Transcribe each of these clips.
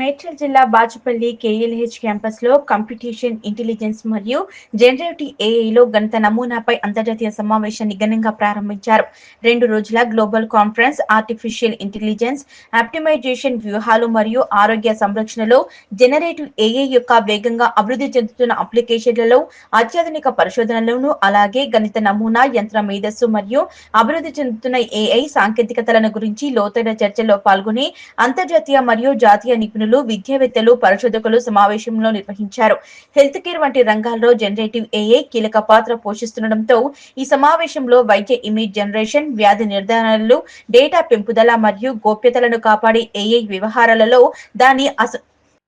మేడ్చల్ జిల్లా Bachupally KLH campus లో computation intelligence మరియు జనరేటివ్ ఏఐలో గణిత నమూనాపై అంతర్జాతీయ సమావేశాన్ని ఘనంగా ప్రారంభించారు. 2 రోజుల global conference artificial intelligence, optimization వ్యూహాలు మరియు ఆరోగ్య సంరక్షణలో జనరేటివ్ ఏఐ యొక్క వేగంగా అభివృద్ధి చెందుతున్న అప్లికేషన్లలో అత్యాధునిక పరిశోధనలను, అలాగే గణిత నమూనా, యంత్ర మేధస్సు మరియు అభివృద్ధి చెందుతున్న ఏఐ సాంకేతికతలను గురించి లోతైన చర్చల్లో పాల్గొని అంతర్జాతీయ మరియు జాతీయ నిపుణులు, విద్యావేత్తలు, పరిశోధకులు సమావేశంలో నిర్వహించారు. హెల్త్ కేర్ వంటి రంగాల్లో జనరేటివ్ ఏఐ కీలక పాత్ర పోషిస్తుండటంతో ఈ సమావేశంలో వైద్య ఇమేజ్ జనరేషన్, వ్యాధి నిర్ధారణలు, డేటా పెంపుదల మరియు గోప్యతలను కాపాడే ఏఐ వ్యవహారాలలో దాని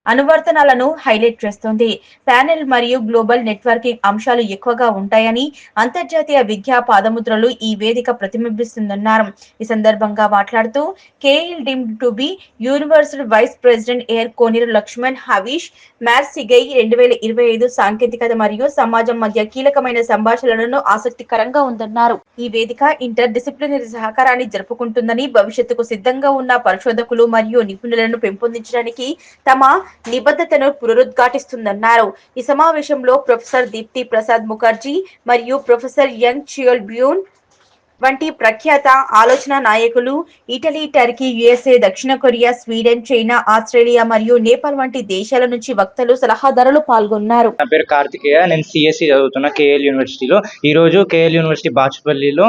అనువర్తనాలను హైలైట్ చేస్తోంది. ప్యానెల్ మరియు గ్లోబల్ నెట్వర్కింగ్ అంశాలు ఎక్కువగా ఉంటాయని, అంతర్జాతీయ విద్యా పాదముద్రలు ఈ వేదిక ప్రతిబింబిస్తుందన్నారు. ఈ సందర్భంగా మాట్లాడుతూ KL deemed to be universal vice president ఎయిర్ కోనేరు లక్ష్మణ్ హవీష్ మ్యార్సిగై 2025 సాంకేతికత మరియు సమాజం మధ్య కీలకమైన సంభాషణలను ఆసక్తికరంగా ఉందన్నారు. ఈ వేదిక ఇంటర్ డిసిప్లినరీ సహకారాన్ని జరుపుకుంటుందని, భవిష్యత్తుకు సిద్ధంగా ఉన్న పరిశోధకులు మరియు నిపుణులను పెంపొందించడానికి తమ నిబద్ధతను పునరుద్ఘాటిస్తుందన్నారు. ఈ సమావేశంలో ప్రొఫెసర్ దీప్తి ప్రసాద్ ముఖర్జీ మరియు ప్రొఫెసర్ యంగ్ చియోల్ బ్యూన్ వంటి ప్రఖ్యాత ఆలోచన నాయకులు, ఇటలీ, టర్కీ, యుఎస్ఏ, దక్షిణ కొరియా, స్వీడన్, చైనా, ఆస్ట్రేలియా మరియు నేపాల్ వంటి దేశాల నుంచి వక్తలు, సలహాదారులు పాల్గొన్నారు. నా పేరు కార్తికేయ. నేను సిఎస్సి చదువుతున్నా కేఎల్ యూనివర్సిటీలో. ఈరోజు కేఎల్ యూనివర్సిటీ బాచుపల్లిలో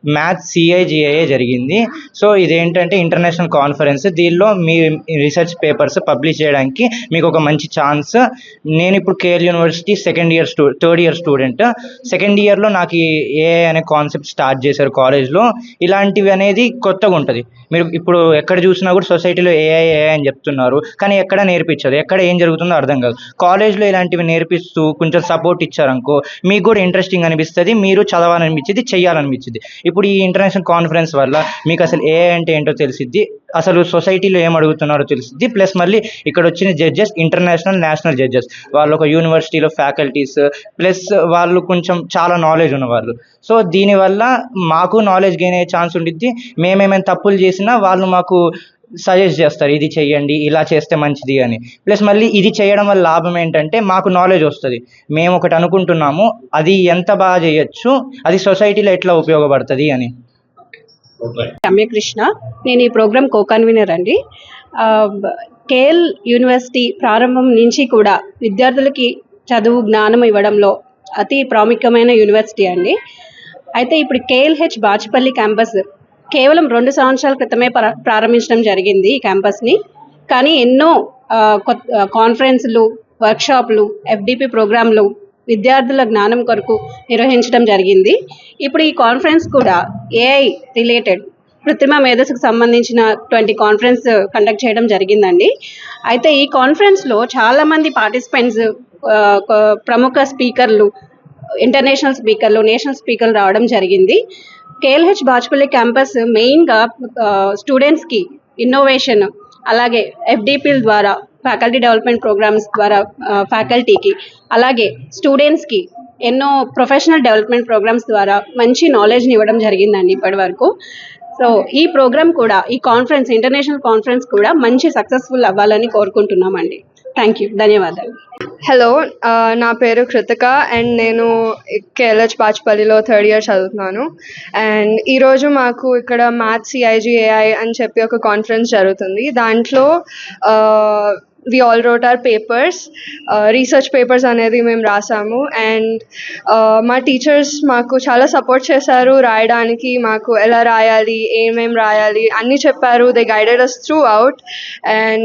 మ్యాథ్స్ సిఐజిఐఏ జరిగింది. సో ఇదేంటంటే ఇంటర్నేషనల్ కాన్ఫరెన్స్. దీనిలో మీ రీసెర్చ్ పేపర్స్ పబ్లిష్ చేయడానికి మీకు ఒక మంచి ఛాన్స్. నేను ఇప్పుడు KL university third year student. Second ఇయర్లో నాకు ఏఐ అనే కాన్సెప్ట్ స్టార్ట్ చేశారు కాలేజ్లో. ఇలాంటివి అనేది కొత్తగా ఉంటుంది. మీరు ఇప్పుడు ఎక్కడ చూసినా కూడా సొసైటీలో ఏఐ అని చెప్తున్నారు, కానీ ఎక్కడ నేర్పించదు. ఎక్కడ ఏం జరుగుతుందో అర్థం కాదు. కాలేజ్లో ఇలాంటివి నేర్పిస్తూ కొంచెం సపోర్ట్ ఇచ్చారనుకో మీకు కూడా ఇంట్రెస్టింగ్ అనిపిస్తుంది, మీరు చదవాలనిపించింది, చెయ్యాలనిపించింది. ఇప్పుడు ఈ ఇంటర్నేషనల్ కాన్ఫరెన్స్ వల్ల మీకు అసలు ఏఐ అంటే ఏంటో తెలిసిద్ది, అసలు సొసైటీలో ఏం అడుగుతున్నారో తెలిసిద్ది. ప్లస్ మళ్ళీ ఇక్కడ వచ్చిన జడ్జెస్ ఇంటర్నేషనల్, నేషనల్ జడ్జెస్, వాళ్ళు ఒక యూనివర్సిటీలో ఫ్యాకల్టీస్, ప్లస్ వాళ్ళు కొంచెం చాలా నాలెడ్జ్ ఉన్నవాళ్ళు. సో దీనివల్ల మాకు నాలెడ్జ్ గెయిన్ అయ్యే ఛాన్స్ ఉండిద్ది. మేమేమైనా తప్పులు చేసినా వాళ్ళు మాకు సజెస్ట్ చేస్తారు, ఇది చెయ్యండి, ఇలా చేస్తే మంచిది అని. ప్లస్ మళ్ళీ ఇది చేయడం వల్ల లాభం ఏంటంటే మాకు నాలెడ్జ్ వస్తుంది. మేము ఒకటి అనుకుంటున్నాము, అది ఎంత బాగా చేయొచ్చు, అది సొసైటీలో ఎట్లా ఉపయోగపడుతుంది అని. రమ్యకృష్ణ, నేను ఈ ప్రోగ్రామ్ కో-కన్వీనర్ అండి. కేఎల్ యూనివర్సిటీ ప్రారంభం నుంచి కూడా విద్యార్థులకి చదువు, జ్ఞానం ఇవ్వడంలో అతి ప్రాముఖ్యమైన యూనివర్సిటీ అండి. అయితే ఇప్పుడు కేఎల్హెచ్ బాచుపల్లి క్యాంపస్ కేవలం 2 సంవత్సరాల క్రితమే ప్రారంభించడం జరిగింది ఈ క్యాంపస్ని. కానీ ఎన్నో కాన్ఫరెన్స్లు, వర్క్షాప్లు, ఎఫ్డిపి ప్రోగ్రాంలు విద్యార్థుల జ్ఞానం కొరకు నిర్వహించడం జరిగింది. ఇప్పుడు ఈ కాన్ఫరెన్స్ కూడా ఏఐ రిలేటెడ్, కృత్రిమ మేధస్సుకు సంబంధించిన 20 కాన్ఫరెన్స్ కండక్ట్ చేయడం జరిగిందండి. అయితే ఈ కాన్ఫరెన్స్లో చాలామంది పార్టిసిపెంట్స్, ప్రముఖ స్పీకర్లు, ఇంటర్నేషనల్ స్పీకర్లు, నేషనల్ స్పీకర్లు రావడం జరిగింది. కేఎల్హెచ్ బాచుపల్లి క్యాంపస్ మెయిన్గా స్టూడెంట్స్కి ఇన్నోవేషన్, అలాగే ఎఫ్డిపిల ద్వారా, ఫ్యాకల్టీ డెవలప్మెంట్ ప్రోగ్రామ్స్ ద్వారా ఫ్యాకల్టీకి, అలాగే స్టూడెంట్స్కి ఎన్నో ప్రొఫెషనల్ డెవలప్మెంట్ ప్రోగ్రామ్స్ ద్వారా మంచి నాలెడ్జ్ని ఇవ్వడం జరిగిందండి ఇప్పటి వరకు. సో ఈ ప్రోగ్రామ్ కూడా, ఈ కాన్ఫరెన్స్, ఇంటర్నేషనల్ కాన్ఫరెన్స్ కూడా మంచి సక్సెస్ఫుల్ అవ్వాలని కోరుకుంటున్నామండి. థ్యాంక్ యూ, ధన్యవాదాలు. హలో, నా పేరు కృతిక అండ్ నేను కేఎల్హెచ్ బాచుపల్లిలో థర్డ్ ఇయర్ చదువుతున్నాను. అండ్ ఈరోజు మాకు ఇక్కడ మ్యాథ్స్ సిఐజిఏఐ అని చెప్పి ఒక కాన్ఫరెన్స్ జరుగుతుంది. దాంట్లో we all wrote our papers, research papers అనేది మేము రాసాము. అండ్ మా టీచర్స్ మాకు చాలా సపోర్ట్ చేశారు రాయడానికి. మాకు ఎలా రాయాలి, ఏమేం రాయాలి అన్నీ చెప్పారు. They guided us throughout and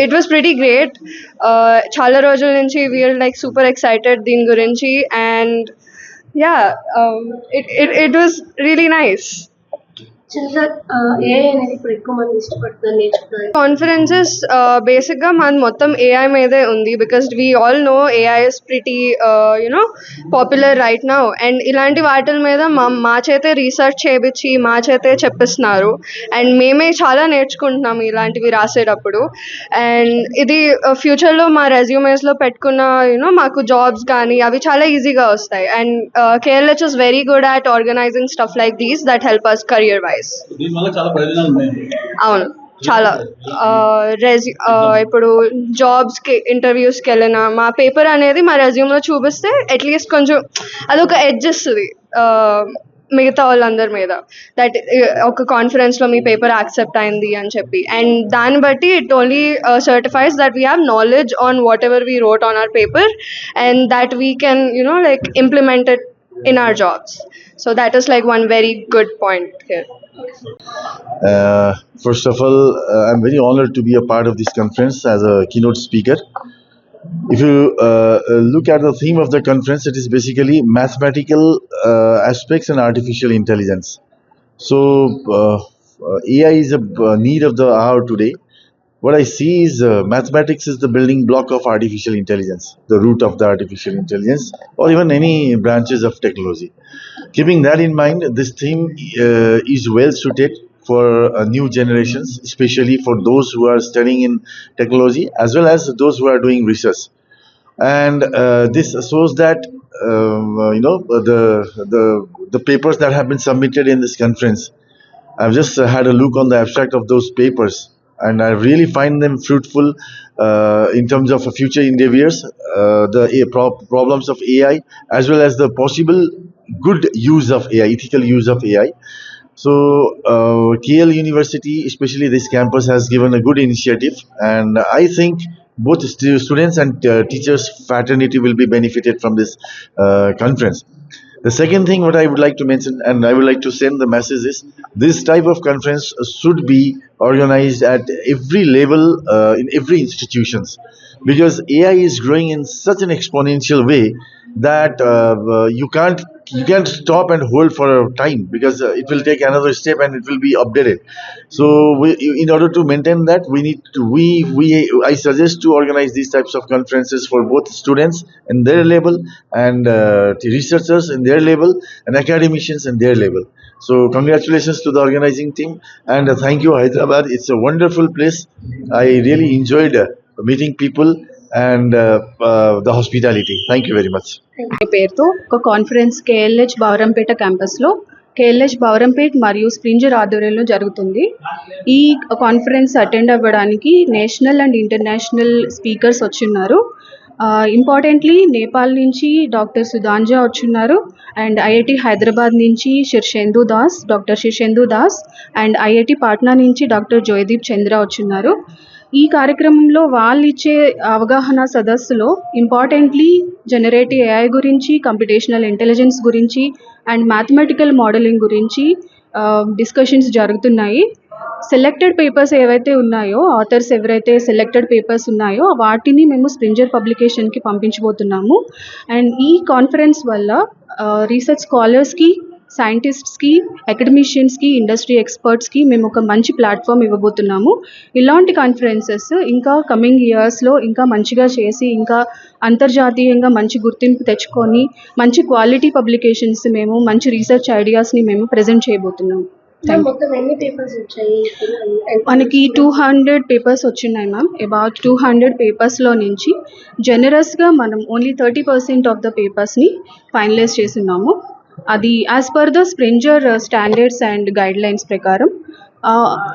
it was pretty great. చాలా రోజుల నుంచి we are like super excited దీని గురించి. And yeah, it was really nice. Conferences బేసిక్గా మన మొత్తం ఏఐ మీదే ఉంది. Because we all know AI is pretty popular right now. And ఇలాంటి వాటి మీద మా చేతే రీసెర్చ్ చేయించి మా చేతే చెప్పిస్తున్నారు. అండ్ మేమే చాలా నేర్చుకుంటున్నాము ఇలాంటివి రాసేటప్పుడు. అండ్ ఇది ఫ్యూచర్లో మా రెజ్యూమేస్లో పెట్టుకున్న మాకు జాబ్స్ కానీ అవి చాలా ఈజీగా వస్తాయి. And KLH is very good at organizing stuff like these that help us career wise. అవును. చాలా ఇప్పుడు జాబ్స్కి ఇంటర్వ్యూస్కి వెళ్ళిన మా పేపర్ అనేది మా రెజ్యూమ్లో చూపిస్తే అట్లీస్ట్ కొంచెం అదొక ఎడ్జ్ ఇస్తుంది మిగతా వాళ్ళందరి మీద, దట్ ఒక కాన్ఫరెన్స్లో మీ పేపర్ యాక్సెప్ట్ అయింది అని చెప్పి. అండ్ దాన్ని బట్టి it only సర్టిఫైస్ that we have knowledge on what ever we wrote on hour paper and that we can like implement it in our jobs. So that is like one very good point here. First of all, I'm very honored to be a part of this conference as a keynote speaker. If you look at the theme of the conference, it is basically mathematical aspects and artificial intelligence. So AI is a need of the hour today. What I see is mathematics is the building block of artificial intelligence, the root of the artificial intelligence, or even any branches of technology. Keeping that in mind, this theme is well suited for new generations, especially for those who are studying in technology as well as those who are doing research. And this shows that the papers that have been submitted in this conference. I've just had a look on the abstract of those papers, and I really find them fruitful in terms of future endeavors, the problems of AI, as well as the possible good use of AI, ethical use of AI. So KL University, especially this campus, has given a good initiative, and I think both students and teachers fraternity will be benefited from this conference. The second thing what I would like to mention, and I would like to send the message, is this type of conference should be organized at every level in every institutions, because AI is growing in such an exponential way that you can't stop and hold for a time, because it will take another step and it will be updated. So in order to maintain that, I suggest to organize these types of conferences for both students in their level and researchers in their level and academicians in their level. So congratulations to the organizing team, and thank you Hyderabad. It's a wonderful place. I really enjoyed meeting people and the hospitality. Thank you very much. పేరుతో ఒక conference KLH Bowrampet క్యాంపస్లో KLH Bowrampet మరియు స్ప్రింజర్ ఆధ్వర్యంలో జరుగుతుంది. ఈ conference attend అవ్వడానికి national and international speakers వచ్చిన్నారు. Importantly Nepal నుంచి డాక్టర్ సుధాంజా వచ్చున్నారు, అండ్ ఐఐటి హైదరాబాద్ నుంచి doctor Shirshendu Das, and IIT Patna నుంచి డాక్టర్ జోయదీప్ చంద్ర వచ్చున్నారు. ఈ కార్యక్రమంలో వాళ్ళు ఇచ్చే అవగాహన సదస్సులో ఇంపార్టెంట్లీ జనరేటివ్ ఏఐ గురించి, కంప్యూటేషనల్ ఇంటెలిజెన్స్ గురించి అండ్ మ్యాథమెటికల్ మోడలింగ్ గురించి డిస్కషన్స్ జరుగుతున్నాయి. సెలెక్టెడ్ పేపర్స్ ఏవైతే ఉన్నాయో, ఆథర్స్ ఎవరైతే సెలెక్టెడ్ పేపర్స్ ఉన్నాయో వాటిని మేము స్ప్రింజర్ పబ్లికేషన్కి పంపించబోతున్నాము. అండ్ ఈ కాన్ఫరెన్స్ వల్ల రీసెర్చ్ స్కాలర్స్కి, సైంటిస్ట్స్కి, అకాడమిషియన్స్కి, ఇండస్ట్రీ ఎక్స్పర్ట్స్కి మేము ఒక మంచి ప్లాట్ఫామ్ ఇవ్వబోతున్నాము. ఇలాంటి కాన్ఫరెన్సెస్ ఇంకా కమింగ్ ఇయర్స్లో ఇంకా మంచిగా చేసి, ఇంకా అంతర్జాతీయంగా మంచి గుర్తింపు తెచ్చుకొని మంచి క్వాలిటీ పబ్లికేషన్స్, మేము మంచి రీసెర్చ్ ఐడియాస్ని మేము ప్రజెంట్ చేయబోతున్నాము. మనకి 200 పేపర్స్ వచ్చినాయి మ్యామ్. అబౌట్ 200 పేపర్స్లో నుంచి జనరస్గా మనం ఓన్లీ 30% ఆఫ్ ద పేపర్స్ని ఫైనలైజ్ చేస్తున్నాము. అది as per the Springer standards and guidelines ప్రకారం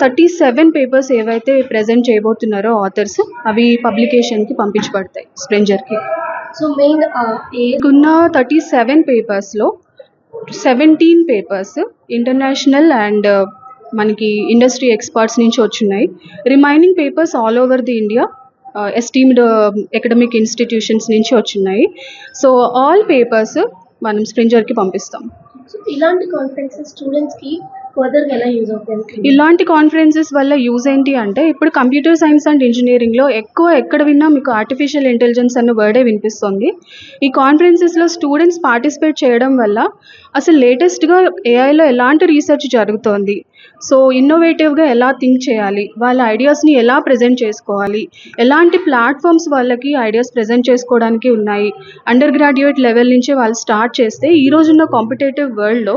37 పేపర్స్ ఏవైతే ప్రజెంట్ చేయబోతున్నారో ఆథర్స్, అవి పబ్లికేషన్కి పంపించబడతాయి స్ప్రింజర్కి. సో మెయిన్ ఉన్న 37 పేపర్స్లో 17 పేపర్స్ ఇంటర్నేషనల్ అండ్ మనకి ఇండస్ట్రీ ఎక్స్పర్ట్స్ నుంచి వచ్చున్నాయి. Remaining papers all over the India esteemed academic institutions నుంచి వచ్చున్నాయి. సో ఆల్ పేపర్స్ మనం స్ప్రింజర్కి పంపిస్తాం. సో ఇలాంటి కాన్ఫరెన్సెస్ స్టూడెంట్స్కి ఫర్దర్గా ఎలా యూజ్ అవుతాయి? ఇలాంటి కాన్ఫరెన్సెస్ వల్ల యూజ్ ఏంటి అంటే, ఇప్పుడు కంప్యూటర్ సైన్స్ అండ్ ఇంజనీరింగ్లో ఎక్కడ విన్నా మీకు ఆర్టిఫిషియల్ ఇంటెలిజెన్స్ అన్న వర్డే వినిపిస్తుంది. ఈ కాన్ఫరెన్సెస్లో స్టూడెంట్స్ పార్టిసిపేట్ చేయడం వల్ల అసలు లేటెస్ట్గా ఏఐలో ఎలాంటి రీసెర్చ్ జరుగుతోంది, సో ఇన్నోవేటివ్గా ఎలా థింక్ చేయాలి, వాళ్ళ ఐడియాస్ని ఎలా ప్రజెంట్ చేసుకోవాలి, ఎలాంటి ప్లాట్ఫామ్స్ వాళ్ళకి ఐడియాస్ ప్రజెంట్ చేసుకోవడానికి ఉన్నాయి, అండర్ గ్రాడ్యుయేట్ లెవెల్ నుంచి వాళ్ళు స్టార్ట్ చేస్తే ఈ రోజున్న కాంపిటేటివ్ వరల్డ్లో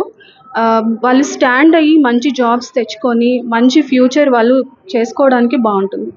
వాళ్ళు స్టాండ్ అయ్యి మంచి జాబ్స్ తెచ్చుకొని మంచి ఫ్యూచర్ వాళ్ళు చేసుకోవడానికి బాగుంటుంది.